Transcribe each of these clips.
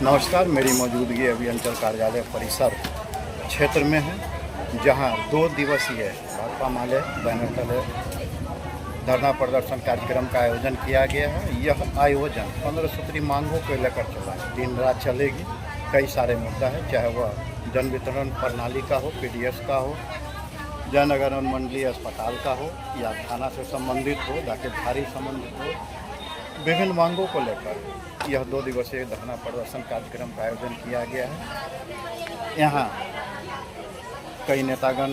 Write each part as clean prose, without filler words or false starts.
नमस्कार, मेरी मौजूदगी अभी अंचल कार्यालय परिसर क्षेत्र में है, जहां 2 दिवसीय भाकपा माले बैनर तले धरना प्रदर्शन कार्यक्रम का आयोजन किया गया है। यह आयोजन 15 सूत्री मांगों को लेकर चला है, दिन रात चलेगी। कई सारे मुद्दा है, चाहे वह जन वितरण प्रणाली का हो, पीडीएस का हो, जयनगर अनुमंडलीय अस्पताल का हो, या थाना से संबंधित हो, डाकघर संबंधित हो। विभिन्न मांगों को लेकर यह 2 दिवसीय धरना प्रदर्शन कार्यक्रम का आयोजन किया गया है। यहाँ कई नेतागण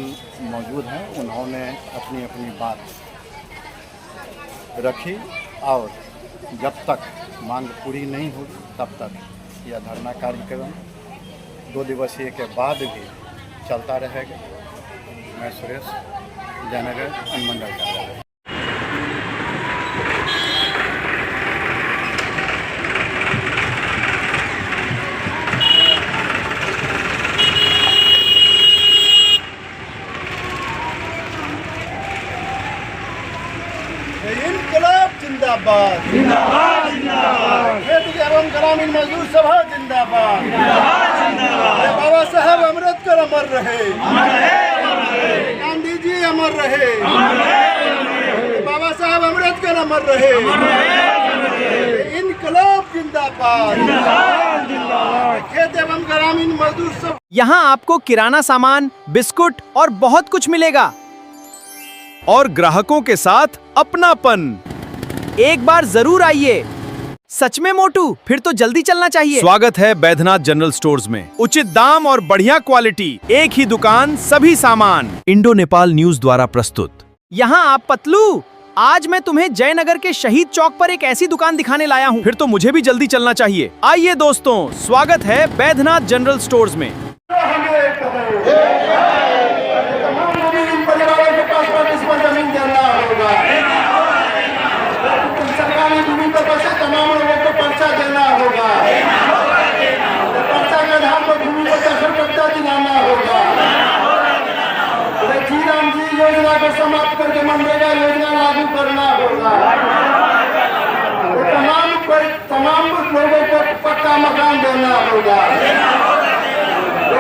मौजूद हैं, उन्होंने अपनी अपनी बात रखी और जब तक मांग पूरी नहीं होगी तब तक यह धरना कार्यक्रम 2 दिवसीय के बाद भी चलता रहेगा। मैं सुरेश, जयनगर अनुमंडल कार्यालय। इनकलाब जिंदाबाद जिंदाबाद जिंदाबाद। खेती एवं ग्रामीण मजदूर सभा जिंदाबाद जिंदाबाद जिंदाबाद। बाबा साहब अम्बेडकर अमर रहे, गांधी जी अमर रहे, बाबा साहब अम्बेडकर अमर रहे। इनकलाब जिंदाबाद जिंदाबाद जिंदाबाद। खेती एवं ग्रामीण मजदूर सभा। यहाँ आपको किराना सामान, बिस्कुट और बहुत कुछ मिलेगा और ग्राहकों के साथ अपनापन। एक बार जरूर आइए। सच में मोटू, फिर तो जल्दी चलना चाहिए। स्वागत है बैद्यनाथ जनरल स्टोर्स में। उचित दाम और बढ़िया क्वालिटी, एक ही दुकान, सभी सामान। इंडो नेपाल न्यूज द्वारा प्रस्तुत। यहाँ आप पतलू, आज मैं तुम्हें जयनगर के शहीद चौक पर एक ऐसी दुकान दिखाने लाया हूँ। फिर तो मुझे भी जल्दी चलना चाहिए। आइए दोस्तों, स्वागत है बैद्यनाथ जनरल स्टोर्स में। सरकारी भूमि पर बसे तमाम लोगों को पर्चा देना होगा। पर्चा के आधार पर भूमि को दखल कब्जा दिलाना होगा। श्री राम जी योजना को समाप्त करके मनरेगा योजना लागू करना होगा। तमाम लोगों को पक्का मकान देना होगा।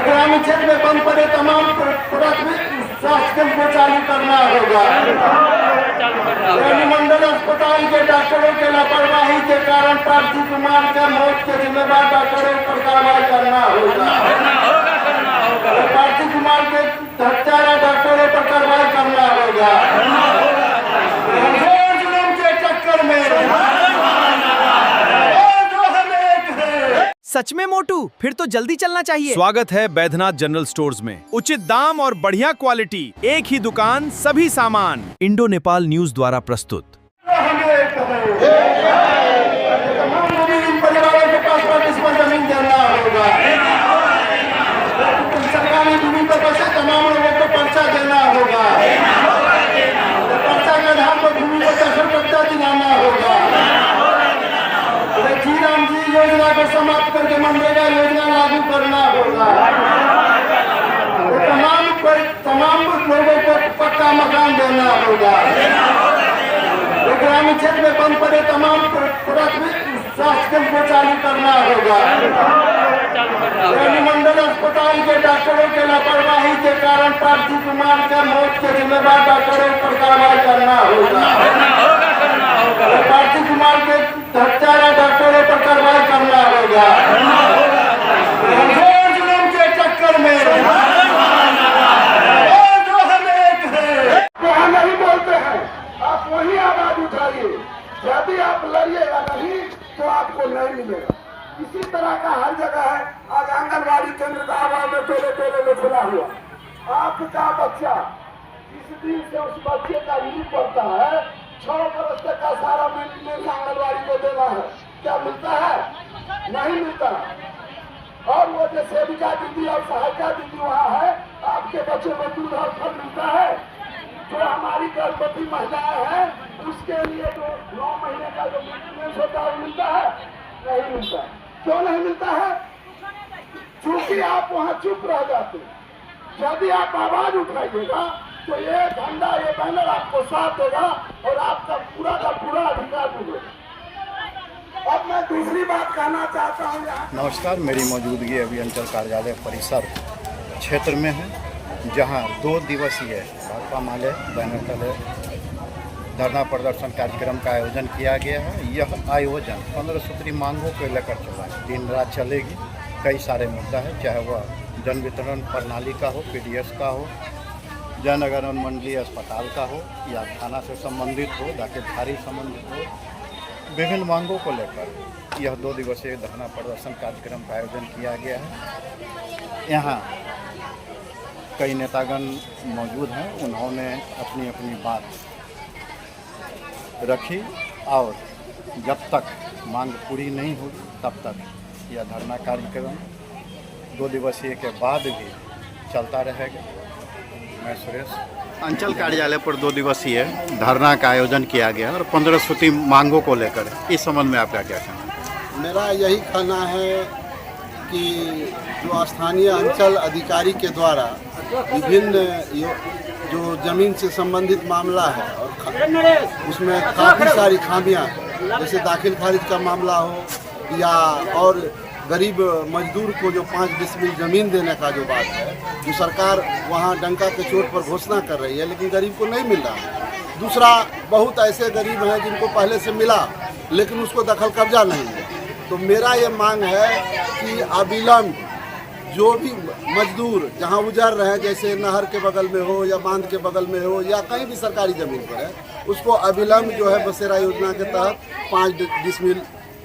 ग्रामीण क्षेत्र में बंद पड़े तमाम प्राथमिक स्वास्थ्य केंद्र को चालू करना होगा। अनुमंडल अस्पताल के डॉक्टरों के लापरवाही के कारण पार्थी कुमार का मौत के जिम्मेदार डॉक्टरों पर कार्रवाई करना होगा। पार्थी कुमार के हत्यारा डॉक्टरों पर कार्रवाई करना होगा। जुल्म के चक्कर में सच में मोटू, फिर तो जल्दी चलना चाहिए। स्वागत है बैद्यनाथ जनरल स्टोर्स में। उचित दाम और बढ़िया क्वालिटी, एक ही दुकान, सभी सामान। इंडो नेपाल न्यूज द्वारा प्रस्तुत। जमीन देना होगा। सरकारी भूमि पर बसे तमाम लोगों को पर्चा देना होगा। पर्चा के आधार पर भूमि को दखल कब्जा दिलाना होगा। श्री राम जी योजना को समाप्त करके मनरेगा योजना लागू करना होगा। तमाम लोगों को पक्का मकान देना होगा। ग्रामीण क्षेत्र में बंद पड़े तमाम प्राथमिक स्वास्थ्य केंद्र को चालू करना होगा। अनुमंडल अस्पताल के डॉक्टरों के लापरवाही के कारण पार्थी कुमार का मौत के जिम्मेदार डॉक्टरों पर कार्रवाई करना होगा। पार्थी कुमार के हत्यारा डॉक्टरों पर कार्रवाई करना होगा। जुल्म के चक्कर में नहीं बोलते हैं, आप वही आवाज उठाइए। यदि आप लड़िएगा नहीं तो आपको नहीं मिलेगा। इसी तरह का हर जगह है। आज आंगनबाड़ी केंद्र का आवाज में टोले में खुला हुआ। आपका बच्चा इस दिन से उस बच्चे का यूज पड़ता है। 6 वर्ष तक का सारा मेंटेनेंस आंगनबाड़ी को देना है। क्या मिलता है? नहीं मिलता। और वो जो सेविका दीदी और सहायिका दीदी वहाँ है, आपके बच्चे को दूध और फल मिलता है। जो हमारी गर्भवती महिलाएं हैं उसके लिए जो 9 महीने का जो मेंटेनेंस होता है वो मिलता है? नहीं मिलता। क्यों नहीं मिलता है? क्योंकि आप वहाँ चुप रह जाते। यदि आप आवाज उठाइएगा तो ये झंडा, ये बैनर आपको साथ देगा और आपका पूरा का पूरा अधिकार मिलेगा। अब मैं दूसरी बात कहना चाहता हूँ यहाँ नमस्कार, मेरी मौजूदगी अभी अंचल कार्यालय परिसर क्षेत्र में है, जहां 2 दिवसीय भाकपा माले बैनर तले धरना प्रदर्शन कार्यक्रम का आयोजन किया गया है। यह आयोजन 15 सूत्री मांगों को लेकर चला है, दिन रात चलेगी। कई सारे मुद्दा है, चाहे वह जन वितरण प्रणाली का हो, पीडीएस का हो, जयनगर अनुमंडलीय अस्पताल का हो, या थाना से संबंधित हो, दाखिलखारिज संबंधित हो। विभिन्न मांगों को लेकर यह 2 दिवसीय धरना प्रदर्शन कार्यक्रम का आयोजन किया गया है। यहाँ कई नेतागण मौजूद हैं, उन्होंने अपनी अपनी बात रखी और जब तक मांग पूरी नहीं होगी तब तक यह धरना कार्यक्रम 2 दिवसीय के बाद भी चलता रहेगा। मैं सुरेश। अंचल कार्यालय पर 2 दिवसीय धरना का आयोजन किया गया और 15 सूत्री मांगों को लेकर इस संबंध में आपका क्या कहना है? मेरा यही कहना है कि जो स्थानीय अंचल अधिकारी के द्वारा विभिन्न जो जमीन से संबंधित मामला है और उसमें काफ़ी सारी खामियां, जैसे दाखिल खारिज का मामला हो या और गरीब मजदूर को जो 5 डिसमिल ज़मीन देने का जो बात है, जो सरकार वहाँ डंका के चोट पर घोषणा कर रही है लेकिन गरीब को नहीं मिल रहा है। दूसरा, बहुत ऐसे गरीब हैं जिनको पहले से मिला लेकिन उसको दखल कब्जा नहीं है। तो मेरा ये मांग है कि अविलंब जो भी मजदूर जहाँ उजर रहे, जैसे नहर के बगल में हो या बांध के बगल में हो या कहीं भी सरकारी ज़मीन पर है, उसको अविलंब जो है बसेरा योजना के तहत 5 डिसमिल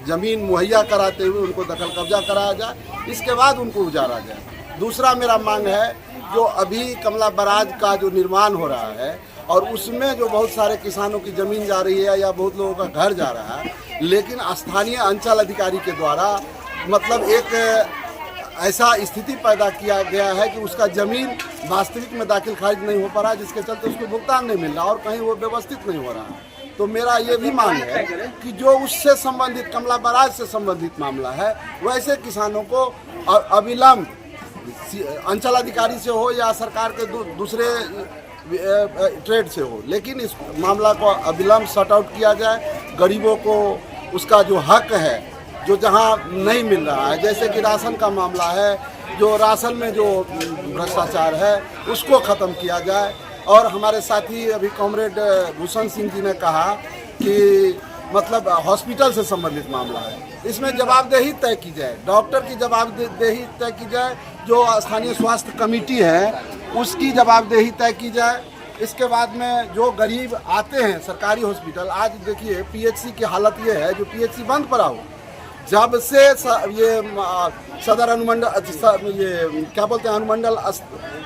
ज़मीन मुहैया कराते हुए उनको दखल कब्जा कराया जाए, इसके बाद उनको उजारा जाए। दूसरा मेरा मांग है, जो अभी कमला बराज का जो निर्माण हो रहा है और उसमें जो बहुत सारे किसानों की ज़मीन जा रही है या बहुत लोगों का घर जा रहा है, लेकिन स्थानीय अंचल अधिकारी के द्वारा मतलब एक ऐसा स्थिति पैदा किया गया है कि उसका ज़मीन वास्तविक में दाखिल खारिज नहीं हो पा रहा, जिसके चलते उसको भुगतान नहीं मिल रहा और कहीं वो व्यवस्थित नहीं हो रहा। तो मेरा ये भी मांग है कि जो उससे संबंधित कमला बराज से संबंधित मामला है, वैसे किसानों को अविलंब अंचल अधिकारी से हो या सरकार के दूसरे ट्रेड से हो, लेकिन इस मामला को अविलंब सॉर्ट आउट किया जाए। गरीबों को उसका जो हक है, जो जहां नहीं मिल रहा है, जैसे कि राशन का मामला है, जो राशन में जो भ्रष्टाचार है उसको ख़त्म किया जाए। और हमारे साथी अभी कॉमरेड भूषण सिंह जी ने कहा कि मतलब हॉस्पिटल से संबंधित मामला है, इसमें जवाबदेही तय की जाए, डॉक्टर की जवाबदेही तय की जाए, जो स्थानीय स्वास्थ्य कमेटी है उसकी जवाबदेही तय की जाए। इसके बाद में जो गरीब आते हैं सरकारी हॉस्पिटल, आज देखिए पीएचसी की हालत ये है, जो पीएचसी बंद पड़ा हो, जब से ये सदर अनुमंडल ये क्या बोलते हैं अनुमंडल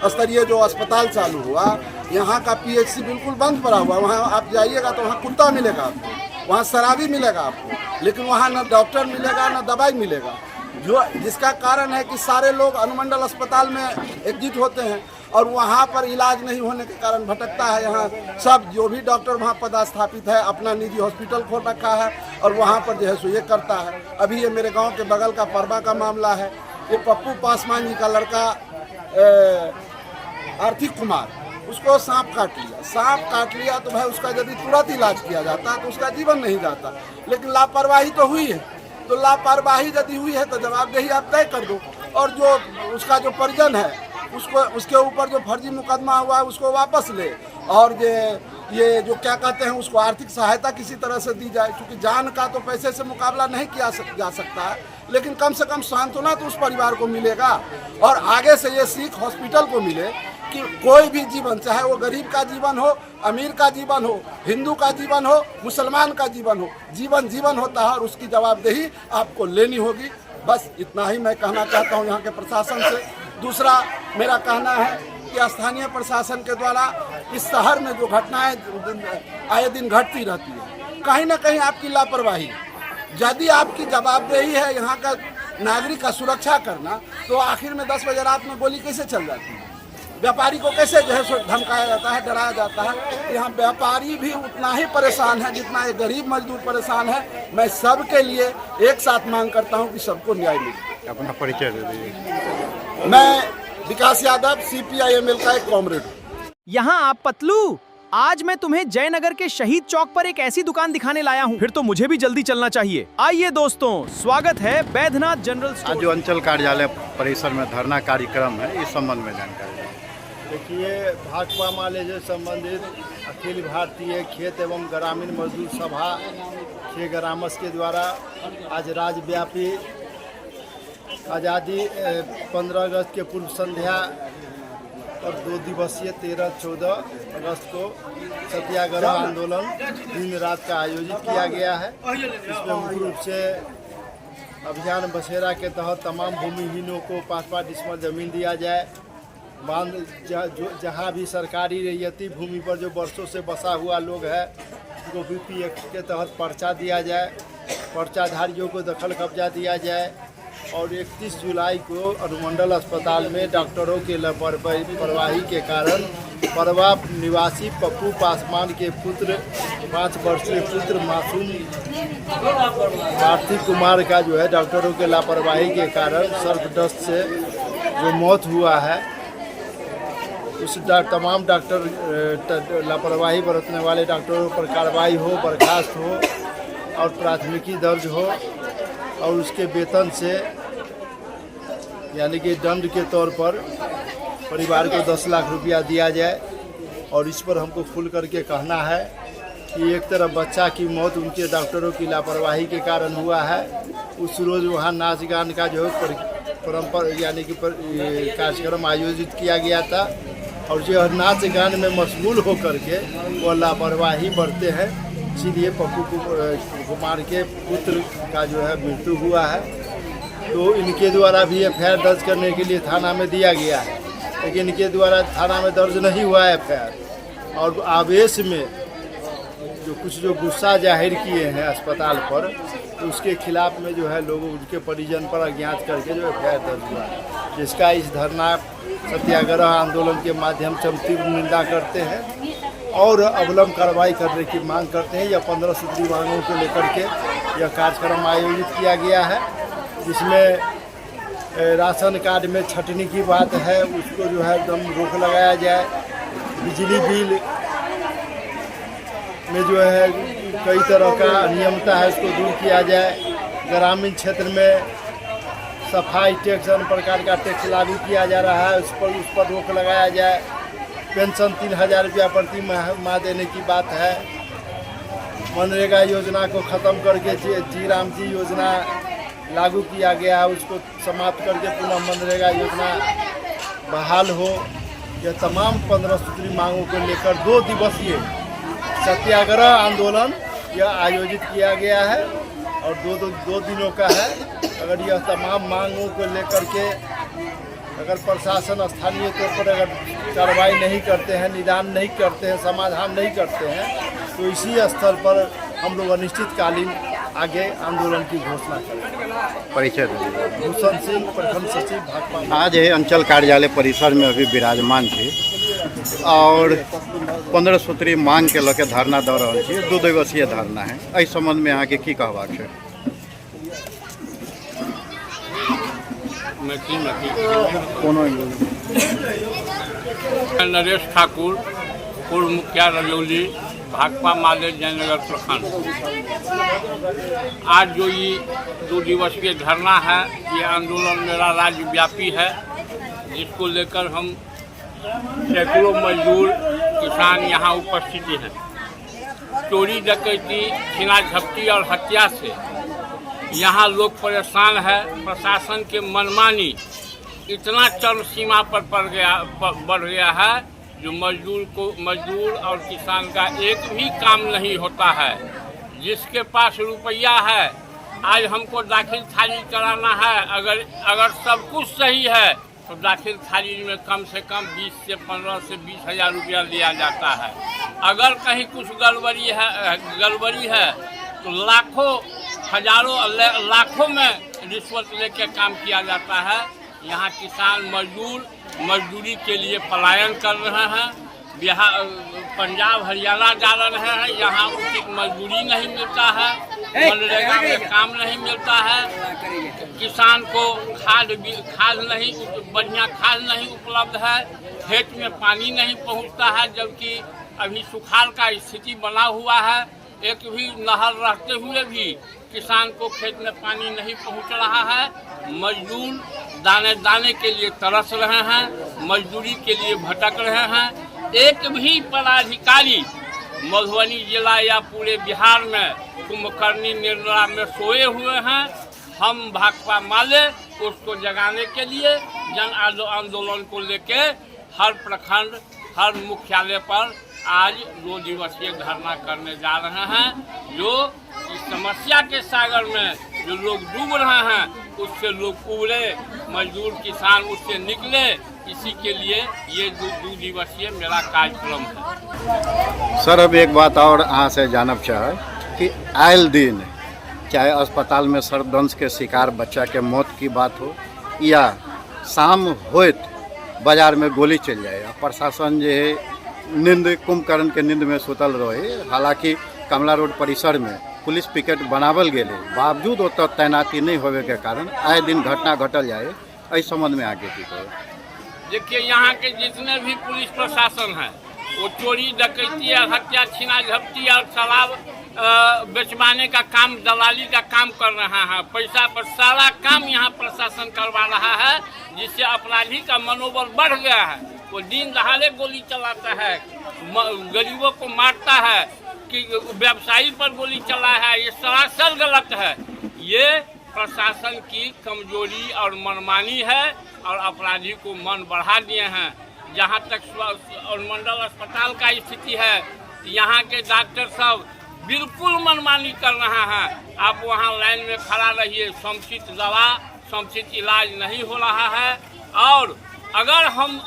स्तरीय जो अस्पताल चालू हुआ, यहाँ का पीएचसी बिल्कुल बंद पड़ा हुआ। वहाँ आप जाइएगा तो वहाँ कुत्ता मिलेगा आपको, वहाँ शराबी मिलेगा आपको, लेकिन वहाँ न डॉक्टर मिलेगा न दवाई मिलेगा, जो जिसका कारण है कि सारे लोग अनुमंडल अस्पताल में एकजुट होते हैं और वहाँ पर इलाज नहीं होने के कारण भटकता है। यहाँ सब जो भी डॉक्टर वहाँ पदस्थापित है अपना निजी हॉस्पिटल खोल रखा है और वहाँ पर जो है सो ये करता है। अभी ये मेरे गांव के बगल का परबा का मामला है, ये पप्पू पासवान जी का लड़का आर्थिक कुमार, उसको सांप काट लिया तो भाई उसका यदि तुरंत इलाज किया जाता तो उसका जीवन नहीं जाता, लेकिन लापरवाही तो हुई है। तो लापरवाही यदि हुई है तो जवाबदेही आप तय कर दो, और जो उसका जो परिजन है उसको उसके ऊपर जो फर्जी मुकदमा हुआ है उसको वापस ले, और ये जो क्या कहते हैं उसको आर्थिक सहायता किसी तरह से दी जाए, क्योंकि जान का तो पैसे से मुकाबला नहीं किया जा सकता है, लेकिन कम से कम सांत्वना तो उस परिवार को मिलेगा। और आगे से ये सीख हॉस्पिटल को मिले कि कोई भी जीवन, चाहे वो गरीब का जीवन हो, अमीर का जीवन हो, हिंदू का जीवन हो, मुसलमान का जीवन हो, जीवन होता है और उसकी जवाबदेही आपको लेनी होगी। बस इतना ही मैं कहना चाहता हूँ यहाँ के प्रशासन से। दूसरा मेरा कहना है कि स्थानीय प्रशासन के द्वारा इस शहर में जो घटनाएं आए दिन घटती रहती है, कहीं ना कहीं आपकी लापरवाही, यदि आपकी जवाबदेही है यहाँ का नागरिक का सुरक्षा करना, तो आखिर में 10 बजे रात में गोली कैसे चल जाती है, व्यापारी को कैसे जो है धमकाया जाता है, डराया जाता है। यहाँ व्यापारी भी उतना ही परेशान है जितना एक गरीब मजदूर परेशान है। मैं सबके लिए एक साथ मांग करता हूँ कि सबको न्याय मिले। अपना परिचय दे दीजिए। मैं विकास यादव CPI ML का एक कॉमरेड हूँ। यहाँ आप पतलू आज मैं तुम्हें जयनगर के शहीद चौक पर एक ऐसी दुकान दिखाने लाया हूँ। फिर तो मुझे भी जल्दी चलना चाहिए। आइए दोस्तों, स्वागत है बैद्यनाथ जनरल स्टोर। आज जो अंचल कार्यालय परिसर में धरना कार्यक्रम है, इस संबंध में जानकारी दें। देखिए, भाकपा माले से संबंधित अखिल भारतीय खेत एवं ग्रामीण मजदूर सभा के ग्रामस के द्वारा आज राज्यव्यापी आज़ादी 15 अगस्त के पूर्व संध्या और 2 दिवसीय 13-14 अगस्त को सत्याग्रह आंदोलन दिन रात का आयोजित किया गया है। इसमें मुख्य रूप से अभियान बसेरा के तहत तमाम भूमिहीनों को 5-5 डिसमल जमीन दिया जाए। बांध जहाँ भी सरकारी रैयती भूमि पर जो वर्षों से बसा हुआ लोग है, उनको बीपी एक्ट के तहत पर्चा दिया जाए। पर्चाधारियों को दखल कब्जा दिया जाए और 31 जुलाई को अनुमंडल अस्पताल में डॉक्टरों के लापरवाही के कारण परवा निवासी पप्पू पासवान के पुत्र 5 वर्षीय पुत्र मासूम कार्तिक कुमार का जो है डॉक्टरों के लापरवाही के कारण सर्पदस्त से जो मौत हुआ है, उस तमाम डॉक्टर लापरवाही बरतने वाले डॉक्टरों पर कार्रवाई हो, बर्खास्त हो और प्राथमिकी दर्ज हो और उसके वेतन से यानी कि दंड के तौर पर परिवार को 10 लाख रुपया दिया जाए। और इस पर हमको खुल करके कहना है कि एक तरफ बच्चा की मौत उनके डॉक्टरों की लापरवाही के कारण हुआ है, उस रोज़ वहाँ नाच गान का जो परंपरा यानी कि कार्यक्रम आयोजित किया गया था और जो नाच गान में मशगूल होकर के वो लापरवाही बरते हैं, इसीलिए पप्पू कुमार के पुत्र का जो है मृत्यु हुआ है। तो इनके द्वारा भी एफआईआर दर्ज करने के लिए थाना में दिया गया है, लेकिन इनके द्वारा थाना में दर्ज नहीं हुआ है एफआईआर। और आवेश में जो गुस्सा जाहिर किए हैं अस्पताल पर, तो उसके खिलाफ में जो है लोगों उनके परिजन पर अज्ञात करके जो एफआईआर दर्ज हुआ है, जिसका इस धरना सत्याग्रह आंदोलन के माध्यम से हम तीव्र निंदा करते हैं और अवलंब कार्रवाई करने की मांग करते हैं। यह 15 सूत्री मांगों को लेकर के यह कार्यक्रम आयोजित किया गया है, जिसमें राशन कार्ड में छटनी की बात है, उसको जो है एकदम रोक लगाया जाए। बिजली बिल में जो है कई तरह का अनियमितता है, उसको दूर किया जाए। ग्रामीण क्षेत्र में सफाई टैक्स अन्य प्रकार का टैक्स लागू किया जा रहा है, उस पर रोक लगाया जाए। पेंशन 3000 रुपया प्रति माह देने की बात है। मनरेगा योजना को ख़त्म करके जी राम जी योजना लागू किया गया है, उसको समाप्त करके पुनः मनरेगा योजना बहाल हो। यह तमाम 15 सूत्री मांगों को लेकर 2 दिवसीय सत्याग्रह आंदोलन यह आयोजित किया गया है और दो दिनों का है। अगर यह तमाम मांगों को लेकर के अगर प्रशासन स्थानीय तौर पर अगर कार्रवाई नहीं करते हैं, निदान नहीं करते हैं, समाधान नहीं करते हैं, तो इसी स्तर पर हम लोग अनिश्चितकालीन आगे आंदोलन की घोषणा करेंगे। परिचय भूषण सिंह, प्रखंड सचिव, भाकपा। आज है अंचल कार्यालय परिसर में अभी विराजमान थी और 15 सूत्री मांग के लके धरना दऽ रहल छी। 2 दिवसीय धरना है, इस संबंध में अहाँके की कहबाक छै? नरेश ठाकुर, पूर्व मुखिया रजौली, भाकपा माले जयनगर प्रखंड। आज जो ये 2 दिवसीय धरना है, ये आंदोलन मेरा राज्यव्यापी है, जिसको लेकर हम सैकड़ों मजदूर किसान यहाँ उपस्थित हैं। चोरी डकैती, छीना झपटी और हत्या से यहाँ लोग परेशान है। प्रशासन के मनमानी इतना चरम सीमा पर बढ़ गया है, जो मजदूर और किसान का एक भी काम नहीं होता है। जिसके पास रुपया है, आज हमको दाखिल खारिज कराना है, अगर सब कुछ सही है तो दाखिल खारिज में कम से कम 20 से 15 से 20 हज़ार रुपया लिया जाता है। अगर कहीं कुछ गड़बड़ी है तो लाखों हजारों लाखों में रिश्वत लेके काम किया जाता है। यहाँ किसान मजदूरी के लिए पलायन कर रहे हैं, बिहार पंजाब हरियाणा जा रहे हैं। यहाँ उचित मजदूरी नहीं मिलता है, मनरेगा में काम नहीं मिलता है, किसान को खाद बढ़िया खाद नहीं उपलब्ध है, खेत में पानी नहीं पहुँचता है, जबकि अभी सुखाड़ का स्थिति बना हुआ है। एक भी नहर रहते हुए भी किसान को खेत में पानी नहीं पहुंच रहा है। मजदूर दाने दाने के लिए तरस रहे हैं, मजदूरी के लिए भटक रहे हैं। एक भी पदाधिकारी मधुबनी जिला या पूरे बिहार में कुंभकर्णी निर्णय में सोए हुए हैं। हम भाकपा माले उसको जगाने के लिए जन आंदोलन को लेके हर प्रखंड, हर मुख्यालय पर आज 2 दिवसीय धरना करने जा रहे हैं। जो इस समस्या के सागर में जो लोग डूब रहे हैं उससे लोग उबरे, मजदूर किसान उससे निकले, इसी के लिए ये 2 दिवसीय मेरा कार्यक्रम है। सर, अब एक बात और अहाँ से जानब चाहे कि आयल दिन चाहे अस्पताल में सर्पदंश के शिकार बच्चा के मौत की बात हो या शाम होत बाजार में गोली चल जाए, प्रशासन जो है नींद कुंभकर्ण के नींद में सुतल रहे। हालांकि कमला रोड परिसर में पुलिस पिकेट बनावल गेले, बावजूद ओतऽ तैनाती नहीं होवे के कारण आए दिन घटना घटल जाए। इस संबंध में आगे की कहो? देखिए, यहाँ के जितने भी पुलिस प्रशासन है वो चोरी, डकैती, हत्या, छीना झपटी और शराब बेचवाने का काम, दलाली का काम कर रहा है। पैसा पर सारा काम यहाँ प्रशासन करवा रहा है, जिससे अपराधी का मनोबल बढ़ गया है। वो दिन दहाड़े गोली चलाता है, गरीबों को मारता है, कि व्यवसायी पर गोली चला है। ये सरासर गलत है। ये प्रशासन की कमजोरी और मनमानी है और अपराधी को मन बढ़ा दिए हैं। जहाँ तक मंडल अस्पताल का स्थिति है, यहाँ के डॉक्टर सब बिल्कुल मनमानी कर रहा है। आप वहाँ लाइन में खड़ा रहिए, समुचित दवा, समुचित इलाज नहीं हो रहा है। और अगर हम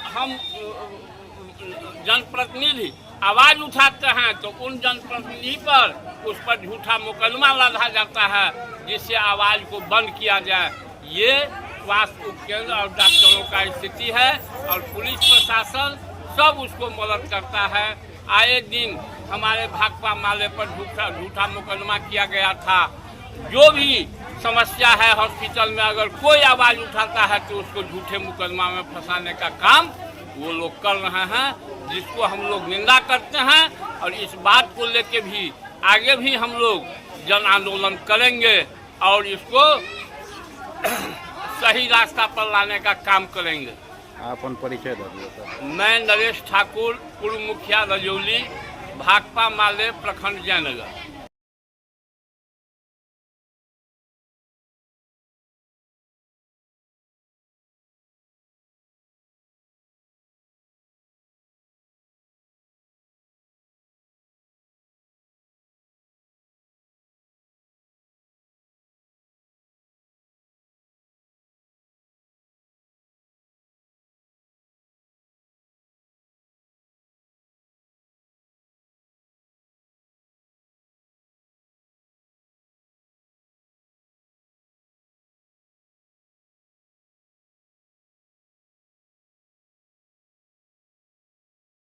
जनप्रतिनिधि आवाज़ उठाते हैं तो उन जनप्रतिनिधि पर उस पर झूठा मुकदमा लगा जाता है, जिससे आवाज़ को बंद किया जाए। ये स्वास्थ्य उपकेंद्र और डॉक्टरों का स्थिति है और पुलिस प्रशासन सब उसको मदद करता है। आए दिन हमारे भाकपा माले पर झूठा मुकदमा किया गया था। जो भी समस्या है हॉस्पिटल में, अगर कोई आवाज़ उठाता है तो उसको झूठे मुकदमा में फंसाने का काम वो लोग कर रहे हैं, जिसको हम लोग निंदा करते हैं। और इस बात को लेके भी आगे भी हम लोग जन आंदोलन करेंगे और इसको सही रास्ता पर लाने का काम करेंगे। अपन परिचय दीजिए सर। मैं नरेश ठाकुर, पूर्व मुखिया रजौली, भाकपा माले, प्रखंड जयनगर।